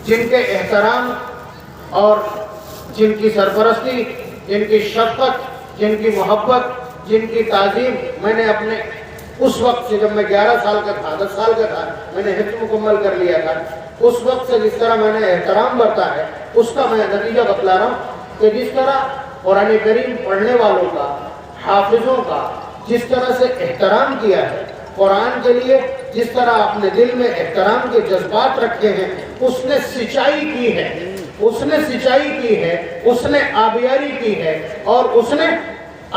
جن کے احترام اور جن کی سرپرستی، جن کی شفقت، جن کی محبت، جن کی تعظیم میں نے اپنے اس وقت سے، جب میں 11 سال کا تھا، 10 سال کا تھا، میں نے حفظ مکمل کر لیا تھا، اس وقت سے جس طرح میں نے احترام برتا ہے، اس کا میں نتیجہ بتلا رہا ہوں کہ جس طرح قرآن کریم پڑھنے والوں کا، حافظوں کا جس طرح سے احترام کیا ہے، قرآن کے لیے جس طرح اپنے دل میں احترام کے جذبات رکھے ہیں، اس نے سچائی کی ہے، اس نے سچائی کی ہے، اس نے آبیاری کی ہے، اور اس نے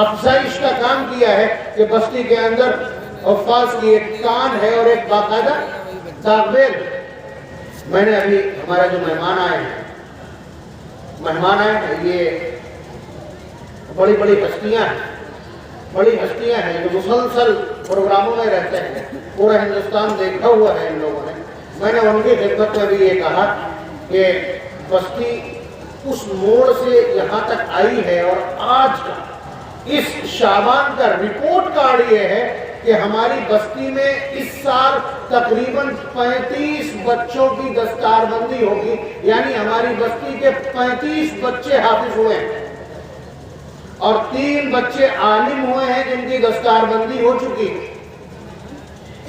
افزائش کا کام کیا ہے کہ بستی کے اندر حفاظ کی ایک کان ہے اور ایک باقاعدہ داغبیر۔ میں نے ابھی ہمارا جو مہمان آئے ہیں، یہ بڑی بڑی ہستیاں ہیں جو مسلسل پروگراموں میں رہتے ہیں، پورا ہندوستان دیکھا ہوا ہے ان لوگوں نے۔ میں نے ان کی خدمت میں بھی یہ کہا کہ بستی اس موڑ سے یہاں تک آئی ہے، اور آج کا اس شعبان کا ریپورٹ کارڈ یہ ہے کہ ہماری بستی میں اس سال تقریباً 35 بچوں کی دستار بندی ہوگی، یعنی ہماری بستی کے 35 بچے حافظ ہوئے ہیں اور 3 بچے عالم ہوئے ہیں جن کی دستار بندی ہو چکی،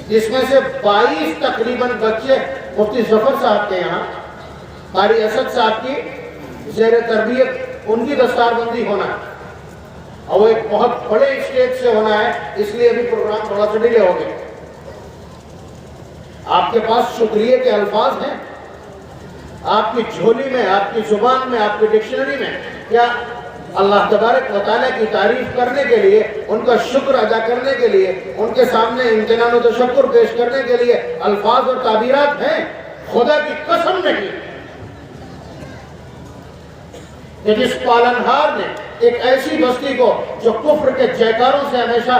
جس میں سے 22 تقریباً بچے مفتی ظفر صاحب کے یہاں، قاری اسد صاحب کی زیر تربیت ان کی دستار بندی ہونا ہے، اور وہ ایک بہت بڑے اسٹیج سے ہونا ہے، اس لیے ابھی پروگرام تھوڑا سا ڈیلے ہو گیا۔ آپ کے پاس شکریہ کے الفاظ ہیں؟ آپ کی جھولی میں، آپ کی زبان میں، آپ کی ڈکشنری میں کیا اللہ تبارک و تعالیٰ کی تعریف کرنے کے لیے، ان کا شکر ادا کرنے کے لیے، ان کے سامنے امتنان و تشکر پیش کرنے کے لیے الفاظ اور تعبیرات ہیں؟ خدا کی قسم نہیں کہ جس پالنہار نے ایک ایسی بستی کو جو کفر کے جیکاروں سے ہمیشہ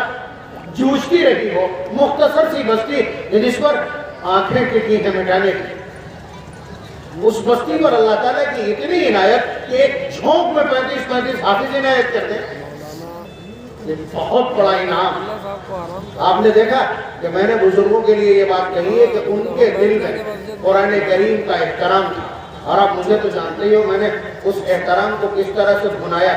جوجتی رہی ہو، مختصر سی بستی جس پر آنکھیں ٹکی ہیں مٹانے کی، اس بستی پر اللہ تعالیٰ کی اتنی عنایت کہ ایک جھونک میں 35 حافظ عنایت کرتے ہیں، یہ بہت بڑا انعام۔ آپ نے دیکھا کہ میں نے بزرگوں کے لیے یہ بات کہی ہے کہ ان کے دل میں قرآن کریم کا احترام تھا، اور آپ مجھے تو جانتے ہی ہو میں نے اس احترام کو کس طرح سے بھنایا،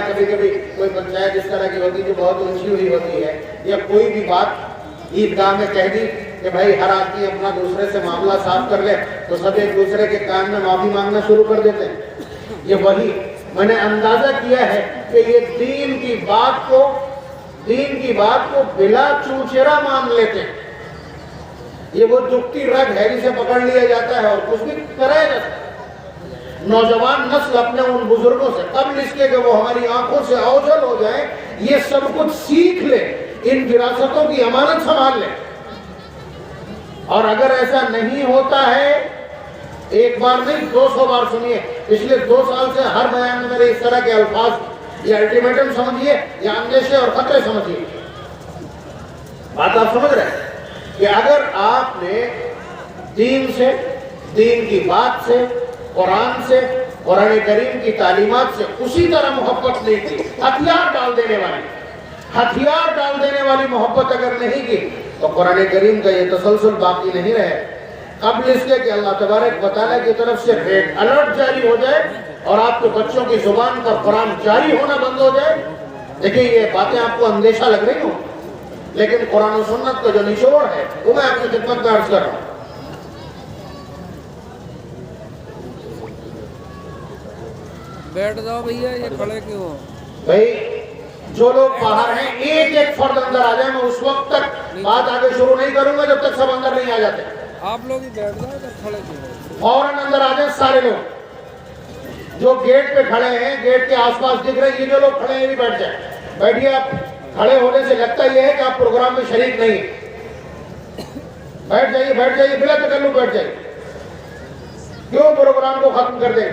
کبھی کبھی کوئی پنچایت اس طرح کی ہوتی جو بہت اونچی ہوئی ہوتی ہے، یا کوئی بھی بات عیدگاہ میں کہہ دی کہ بھائی ہر آدمی اپنا دوسرے سے معاملہ صاف کر لے، تو سب ایک دوسرے کے کان میں معافی مانگنا شروع کر دیتے ہیں۔ یہ وہی میں نے اندازہ کیا ہے کہ یہ دین کی بات کو بلا چوچرا مان لیتے ہیں، یہ وہ دکھتی رگ ہے جسے پکڑ لیا جاتا ہے اور کچھ بھی کرایا جاتا ہے۔ نوجوان نسل اپنے ان بزرگوں سے قبل اس کے کہ وہ ہماری آنکھوں سے اوجھل ہو جائیں، یہ سب کچھ سیکھ لے، ان وراثتوں کی امانت سنبھال لے، اور اگر ایسا نہیں ہوتا ہے، ایک بار نہیں 200 بار سنیے، پچھلے 2 سال سے ہر بیان میں میرے اس طرح کے الفاظ، یہ الٹیمیٹم سمجھیے یا اندیشے اور خطرے سمجھیے، بات آپ سمجھ رہے ہیں کہ اگر آپ نے دین سے، دین کی بات سے، قرآن سے، قرآن کریم کی تعلیمات سے اسی طرح محبت نہیں کی، ہتھیار ڈال دینے والی محبت اگر نہیں کی، تو قرآن کریم کا یہ تسلسل باقی نہیں رہے۔ قبل اس کے کہ اللہ تبارک و تعالیٰ کی طرف سے ریڈ الرٹ جاری ہو جائے اور آپ کے بچوں کی زبان پر قرآن جاری ہونا بند ہو جائے، دیکھیں یہ باتیں آپ کو اندیشہ لگ رہی ہوں، لیکن قرآن و سنت کا جو نچوڑ ہے وہ میں آپ کی خدمت میں عرض کر رہا ہوں۔ بیٹھ جاؤ بھیا، یہ کھڑے کیوں ہو؟ بھائی جو لوگ باہر ہیں ایک ایک فرد اندر آ جائے، میں اس وقت تک بات آگے شروع نہیں کروں گا جب تک سب اندر نہیں آ جاتے۔ آپ لوگ ہی بیٹھ جاؤ، ادھر کھڑے کیوں ہو؟ فوراً اندر آ جائیں سارے لوگ جو گیٹ پہ کھڑے ہیں، گیٹ کے آس پاس دکھ رہے ہیں، یہ جو لوگ کھڑے ہیں بھی بیٹھ جائیں۔ بیٹھیے، آپ کھڑے ہونے سے لگتا یہ ہے کہ آپ پروگرام میں شریک نہیں ہیں۔ بیٹھ جائیے بلا تکلف بیٹھ جائیے، کیوں پروگرام کو ختم کر دیں؟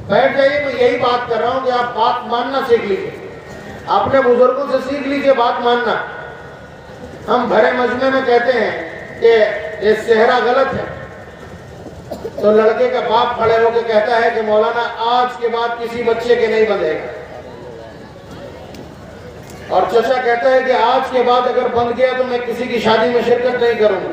بیٹھ جائیے۔ میں یہی بات کر رہا ہوں کہ آپ بات ماننا سیکھ لیجیے، اپنے بزرگوں سے سیکھ لیجیے بات ماننا۔ ہم بھرے مجمع میں کہتے ہیں کہ یہ صحرا غلط ہے، تو لڑکے کا باپ کھڑے ہو کے کہتا ہے کہ مولانا آج کے بعد کسی بچے کے نہیں بندھے گا، اور چچا کہتا ہے کہ آج کے بعد اگر بند گیا تو میں کسی کی شادی میں شرکت نہیں کروں گا۔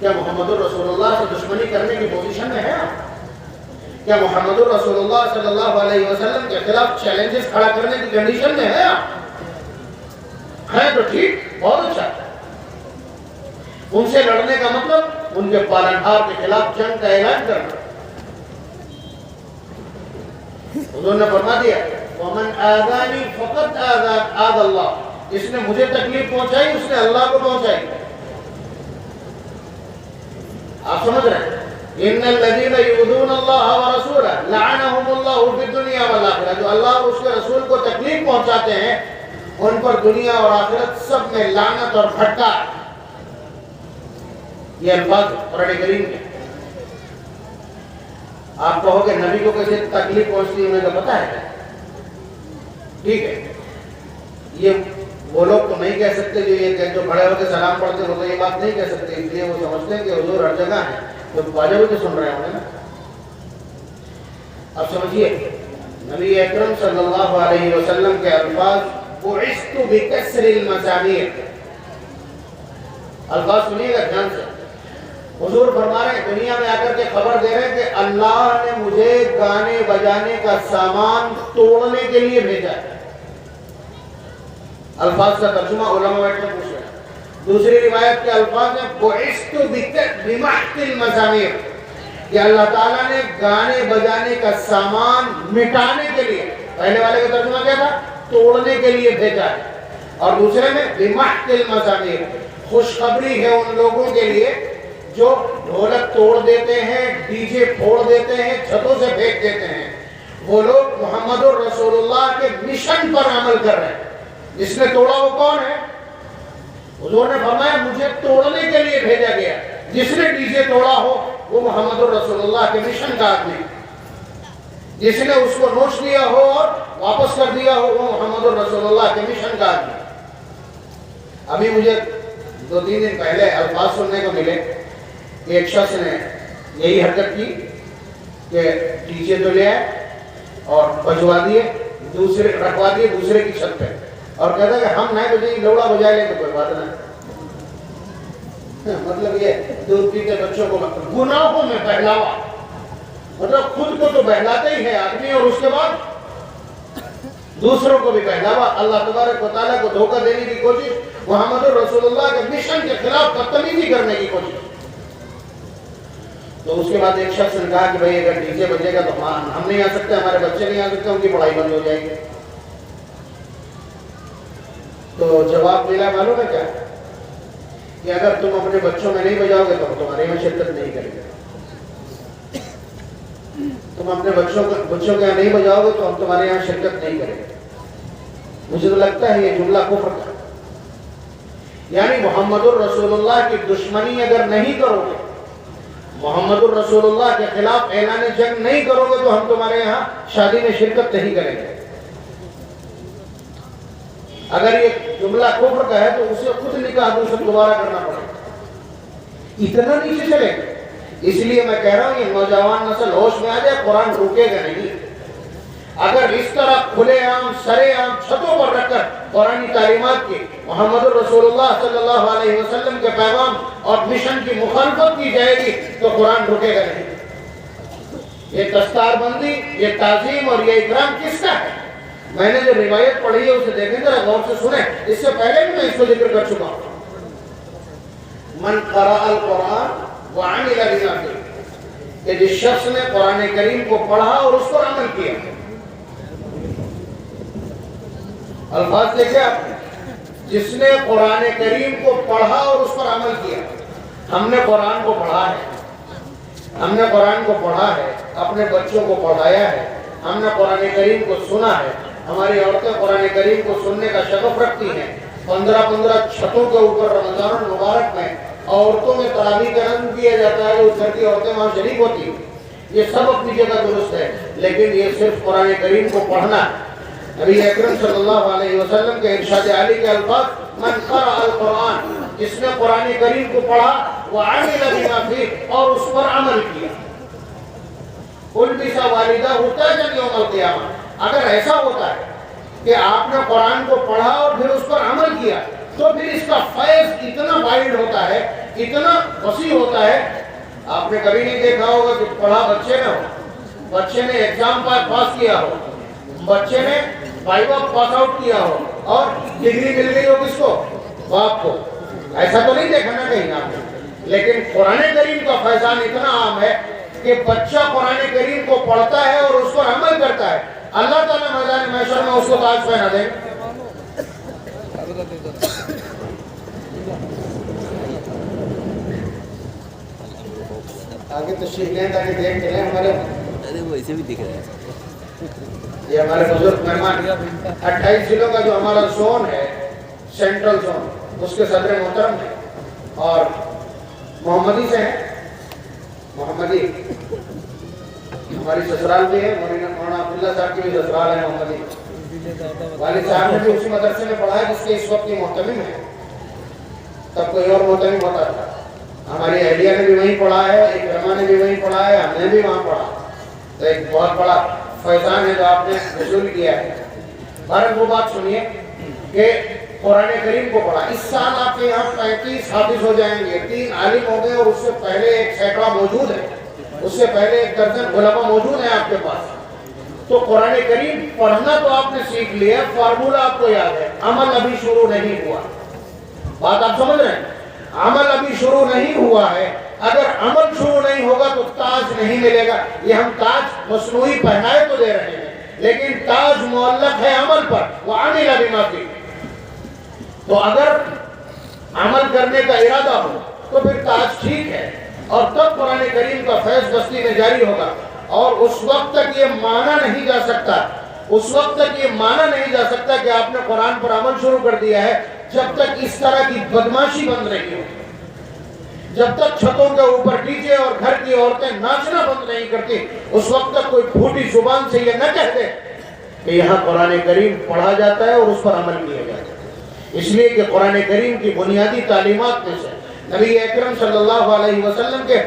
کیا محمد الرسول اللہ سے دشمنی کرنے کی پوزیشن میں ہے آپ؟ کیا محمد الرسول اللہ صلی اللہ علیہ وسلم کے خلاف چیلنجز کھڑا کرنے کی کنڈیشن میں ہے آپ؟ ہیں تو ٹھیک، بہت اچھا۔ ان سے لڑنے کا مطلب ان کے پالنہار کے خلاف جنگ کا اعلان کرنا۔ حضور نے فرما دیا وَمَنْ آذَانِي فَقَدْ آذَى اللَّهُ، جس نے مجھے تکلیف پہنچائی اس نے اللہ کو پہنچائی۔ آپ سمجھ رہے ہیں؟ إِنَّ الَّذِينَ يُؤْذُونَ اللَّهَ وَرَسُولَهُ لَعَنَهُمُ اللَّهُ فِي الدُّنْيَا وَالْآخِرَةِ، جو اللہ اور اس کے رسول کو تکلیف پہنچاتے ہیں ان پر دنیا اور آخرت سب میں لعنت اور پھٹکار۔ یہ الفاظ قرآن کریم کے۔ آپ کہو کہ نبی کو کیسے تکلیف پہنچتی ہے انہیں تو پتہ ہے، ٹھیک ہے۔ یہ وہ لوگ تو نہیں کہہ سکتے جو کھڑے ہو کے سلام پڑھتے وہ تو یہ بات نہیں کہہ سکتے، اس لیے وہ سمجھتے ہیں کہ حضور ہر جگہ ہے، تو باجا بھی تو سن رہے ہوں گے نا۔ اب سمجھیے نبی اکرم صلی اللہ علیہ وسلم کے الفاظ بعثت بکسر المسامیر، الفاظ سنیے گا دھیان سے۔ حضور فرما رہے ہیں دنیا میں آ کر کے خبر دے رہے ہیں کہ اللہ نے مجھے گانے بجانے کا سامان توڑنے کے لیے بھیجا ہے۔ الفاظ کا ترجمہ علماء بیٹھ کر پوچھ رہے ہیں۔ دوسری روایت کے الفاظ ہیں بعثت بمحق المزامیر، کہ اللہ تعالیٰ نے گانے بجانے کا سامان مٹانے کے لیے، پہلے والے کا ترجمہ کیا تھا؟ توڑنے کے لیے بھیجا ہے، اور دوسرے میں بمحق المزامیر، خوشخبری ہے ان لوگوں کے لیے جو ڈھولک توڑ دیتے ہیں، ڈی جے پھوڑ دیتے ہیں، چھتوں سے پھینک دیتے ہیں، وہ لوگ محمد الرسول اللہ کے مشن پر عمل کر رہے ہیں۔ جس نے توڑا وہ کون ہے؟ حضور نے فرمایا مجھے توڑنے کے لیے بھیجا گیا۔ جس نے ڈی جے توڑا ہو وہ محمد الرسول اللہ کے مشن کا آدمی، جس نے اس کو نوچ لیا ہو اور واپس کر دیا ہو وہ محمد الرسول اللہ کے مشن کا آدمی۔ ابھی مجھے 2-3 دن پہلے الفاظ سننے کو ملے کہ ایک شخص نے یہی حرکت کی کہ ڈی جے تو لے آئے اور بجوا دیے، دوسرے رکھوا دیے دوسرے کی چھت پہ، اور کہتا کہ ہم نہیں بجائیں لوڑا بجائے لیں تو کوئی بات نہیں۔ مطلب یہ دودھ پیتے بچوں کو گناہوں میں بہلاوا، مطلب خود کو تو بہلاتے ہی ہے آدمی اور اس کے بعد دوسروں کو بھی بہلاوا، اللہ تبارک و تعالیٰ کو دھوکہ دینے کی کوشش، محمد رسول اللہ کے مشن کے خلاف بدتمیزی کرنے کی کوشش۔ تو اس کے بعد ایک شخص نے کہا کہ بھائی اگر ڈی جے بجے گا تو ہم نہیں آ سکتے، ہمارے بچے نہیں آ سکتے، ان کی پڑھائی بند ہو جائے گی۔ تو جواب ملا معلوم ہے کیا؟ کہ اگر تم اپنے بچوں میں نہیں بجاؤ گے تو ہم تمہارے یہاں شرکت نہیں کریں گے۔ تم اپنے بچوں کے یہاں نہیں بجاؤ گے تو ہم تمہارے یہاں شرکت نہیں کریں گے۔ مجھے تو لگتا ہے یہ جملہ کفر کا، یعنی محمد الرسول اللہ کی دشمنی اگر نہیں کرو گے، محمد الرسول اللہ کے خلاف اعلان جنگ نہیں کرو گے تو ہم تمہارے یہاں شادی میں شرکت نہیں کریں گے۔ اگر یہ جملہ کفر کا ہے تو اسے خود نکاح دوبارہ کرنا پڑے گا، اتنا نیچے چلے گا۔ اس لیے میں کہہ رہا ہوں یہ نوجوان نسل ہوش میں آ جائے، قرآن روکے گا نہیں۔ اگر اس طرح کھلے عام سرے عام چھتوں پر رکھ کر قرآنی تعلیمات کی، محمد الرسول اللہ صلی اللہ علیہ وسلم کے پیغام اور مشن کی مخالفت کی جائے گی تو قرآن رکے گا نہیں۔ یہ دستار بندی، یہ تعظیم اور یہ اکرام کس کا ہے؟ میں نے جو روایت پڑھی ہے اسے دیکھیں ذرا غور سے سنیں، اس سے پہلے بھی میں اس کو ذکر کر چکا ہوں۔ من قرأ القرآن وعمل بما فیہ، کہ جس شخص نے قرآن کریم کو پڑھا اور اس پر عمل کیا۔ الفاظ دیکھیں آپ، جس نے قرآن کریم کو پڑھا اور اس پر عمل کیا۔ ہم نے قرآن کو پڑھا ہے، ہم نے قرآن کو پڑھا ہے، اپنے بچوں کو پڑھایا ہے، ہم نے قرآن کریم کو سنا ہے۔ ہماری عورتیں قرآن کریم کو سننے کا شغف رکھتی ہیں۔ 15 چھتوں کے اوپر رمضان المبارک میں عورتوں میں تراویح کا نظم کیا جاتا ہے، اس گھر کی عورتیں وہاں شریک ہوتی ہیں۔ یہ سب اپنی جگہ درست ہے، لیکن یہ صرف قرآن کریم کو پڑھنا ہے۔ نبی اکرم صلی اللہ علیہ وسلم کے ارشاد عالی کے الفاظ من قرأ القرآن، جس نے قرآن کریم کو پڑھا وعمل بما فیہ اور اس پر عمل کیا، البس والدہ تاجا یوم القیامہ۔ اگر ایسا ہوتا ہے کہ آپ نے قرآن کو پڑھا اور پھر اس پر عمل کیا تو پھر اس کا فیض اتنا وائڈ ہوتا ہے اتنا وسیع ہوتا ہے. آپ نے کبھی نہیں دیکھا ہوگا کہ پڑھا بچے میں ہو, بچے نے ایگزام پاس کیا ہو, بچے نے وائوا پاس آؤٹ کیا ہو اور ڈگری مل گئی ہو کس کو؟ باپ کو. ایسا تو نہیں دیکھا نا کہیں آپ نے. لیکن قرآن کریم کا فیضان اتنا عام ہے کہ بچہ قرآن کریم کو پڑھتا ہے اور اس پر عمل کرتا ہے, اللہ تعالیٰ میدان محشر میں اس کو تاج پہنا دیں. آگے تشریف لیں تاکہ دیکھ کے لیں. ہمارے ویسے بھی دکھ رہا ہے. یہ ہمارے بزرگ مہمان 28 ضلعوں کا جو ہمارا زون ہے, سینٹرل زون, اس کے صدر محترم ہیں اور محمدی سے ہیں. محمدی ہماری سسرال بھی ہے, مولانا عبداللہ صاحب کی بھی سسرال ہے محمدی. والد صاحب نے بھی اسی مدرسے میں پڑھا ہے جس کے اس وقت کی محتمم ہے. تب کوئی اور محتمم ہوتا تھا. ہماری اہلیہ نے بھی وہیں پڑھا ہے, اکرما نے بھی وہیں پڑھا ہے, ہم نے بھی وہاں پڑھا. تو ایک بہت بڑا فیضان ہے جو آپ نے وصول کیا ہے. بھارت وہ بات سنیے کہ قرآن کریم کو پڑھا. اس سال آپ کے یہاں 35 حافظ ہو جائیں گے, 3 عالم ہو گئے, اور اس سے پہلے 1 سینکڑا موجود ہے, اس سے پہلے 1 درجن علماء موجود ہیں آپ کے پاس. تو قرآن کریم پڑھنا تو آپ نے سیکھ لیا, فارمولہ آپ کو یاد ہے, عمل ابھی شروع نہیں ہوا. بات آپ سمجھ رہے ہیں؟ عمل ابھی شروع نہیں ہوا ہے. اگر عمل شروع نہیں ہوگا تو تاج نہیں ملے گا. یہ ہم تاج مصنوعی پہنائے تو دے رہے ہیں, لیکن تاج معلق ہے عمل پر. وَعَمِلَ بِمَا فِيهِ. تو اگر عمل کرنے کا ارادہ ہو تو پھر تاج ٹھیک ہے, اور تب قرآن کریم کا فیض بستی میں جاری ہوگا. اور اس وقت تک یہ مانا نہیں جا سکتا, اس وقت تک یہ مانا نہیں جا سکتا کہ آپ نے قرآن پر عمل شروع کر دیا ہے, جب تک اس طرح کی بدماشی بند رہی ہو, جب تک چھتوں کے اوپر ڈی جے اور گھر کی عورتیں ناچنا بند نہیں کرتی, اس وقت تک کوئی پھوٹی زبان سے یہ نہ کہہ دے کہ یہاں قرآن کریم پڑھا جاتا ہے اور اس پر عمل کیا جاتا ہے. اس لیے کہ قرآن کریم کی بنیادی تعلیمات میں سے, نبی اکرم صلی اللہ علیہ وسلم کے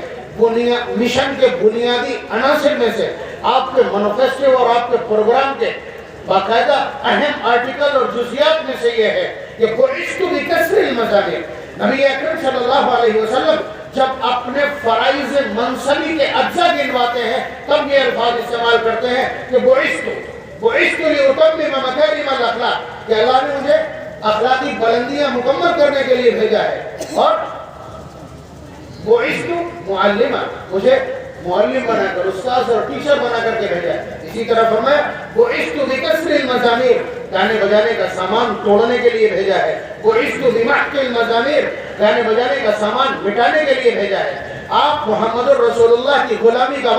مشن کے بنیادی عناصر میں سے, آپ کے مینیفیسٹو اور آپ کے پروگرام کے باقاعدہ اہم آرٹیکل اور جزیات میں سے یہ ہے کہ بُعِثْتُ بِكَسْرِ الْمَزَامِرِ. نبی اکرم صلی اللہ علیہ وسلم جب اپنے فرائض منصبی کے اجزاء گنواتے ہیں تب یہ الفاظ استعمال کرتے ہیں کہ بُعِثْتُ لِأُتَمِّمَ مَكَارِمَ الْأَخْلَاقِ, کہ اللہ نے مجھے اخلاقی بلندیاں مکمل کرنے کے لیے بھیجا ہے. اور بُعِثْتُ مُعَلِّمًا, مجھے معلم بنا کر, استاذ اور ٹیچر بنا کر کے بھیجا ہے. اسی طرح فرمایا بُعِثْتُ بِكَسْرِ الْمَزَامِرِ, گانے بجانے کا سامان توڑنے کے لیے بھیجا ہے. بُعِثْتُ بِمَحْقِ الْمَزَامِرِ, گانے بجانے کا سامان مٹانے کے لیے بھیجا ہے. آپ محمد الرسول اللہ کی غلامی کا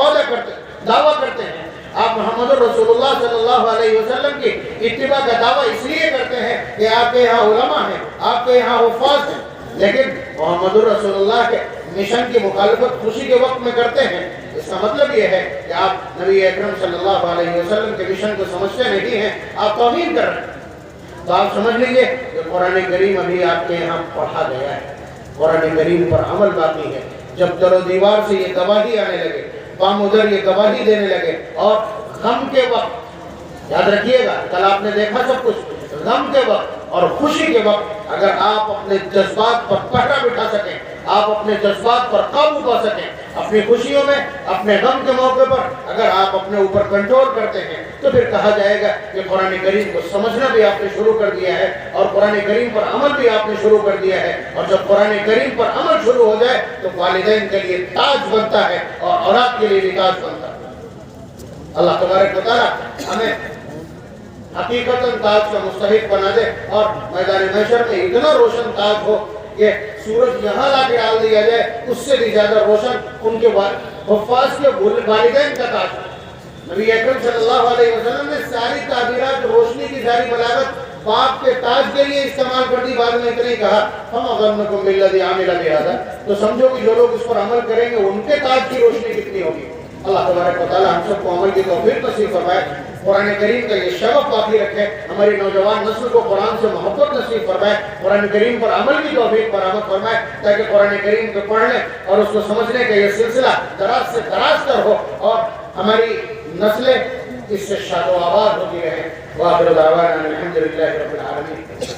دعویٰ کرتے ہیں. آپ محمد الرسول اللہ صلی اللہ علیہ وسلم کی اتباع کا دعویٰ اس لیے کرتے ہیں کہ آپ کے یہاں علماء ہیں, آپ کے یہاں حفاظ ہیں, لیکن محمد الرسول اللہ کے مشن کی مخالفت خوشی کے وقت میں کرتے ہیں. اس کا مطلب یہ ہے کہ آپ نبی اکرم صلی اللہ علیہ وسلم کے مشن کو سمجھتے نہیں ہیں, آپ توہین کر رہے ہیں. تو آپ سمجھ لیجئے کہ قرآن کریم ابھی آپ کے یہاں پڑھا گیا ہے, قرآن کریم پر عمل باقی ہے. جب در و دیوار سے یہ گواہی آنے لگے, بام ادھر یہ گواہی دینے لگے, اور غم کے وقت, یاد رکھیے گا کل آپ نے دیکھا سب کچھ, غم کے وقت اور خوشی کے وقت اگر آپ اپنے جذبات پر پہرا بٹھا سکیں, آپ اپنے جذبات پر قابو پا سکیں, اپنی خوشیوں میں, اپنے غم کے موقع پر اگر آپ اپنے اوپر کنٹرول کرتے ہیں, تو پھر کہا جائے گا کہ قرآن کریم کو سمجھنا بھی آپ نے شروع کر دیا ہے, اور قرآن کریم پر عمل بھی آپ نے شروع کر دیا ہے. اور جب قرآن کریم پر عمل شروع ہو جائے تو والدین کے لیے تاج بنتا ہے اور اولاد کے لیے بھی تاج بنتا ہے. اللہ تبارک و تعالی ہمیں حقیقتاً تاج کا مستحق بنا دے, اور میدان محشر میں اتنا روشن تاج ہو کہ سورج یہاں لا کے ڈال دیا جائے, اس سے بھی زیادہ روشن ان کے حفاظ کے والدین کا تاج. نبی اکرم صلی اللہ علیہ وسلم نے ساری تعبیرات روشنی کی ساری بلاغت باپ کے تاج کے لیے استعمال کر دی. بعد میں اتنا ہی کہا فَمَا ظَنُّكُم بِالَّذِي عَمِلَ بِهَذَا, تو سمجھو کہ جو لوگ اس پر عمل کریں گے ان کے تاج کی روشنی کتنی ہوگی. اللہ تبارک و تعالی ہم سب کو عمل کی توفیق نصیب فرمائے, قرآن کریم کا یہ شوق باقی رکھے, ہماری نوجوان نسل کو قرآن سے محبت نصیب فرمائے, قرآن کریم پر عمل کی توفیق برآمد فرمائے, تاکہ قرآن کریم کو پڑھنے اور اس کو سمجھنے کا یہ سلسلہ دراز سے دراز تر ہو, اور ہماری نسلیں اس سے شاد و آباد ہوتی رہیں. وآخر دعوانا الحمدللہ رب العالمین.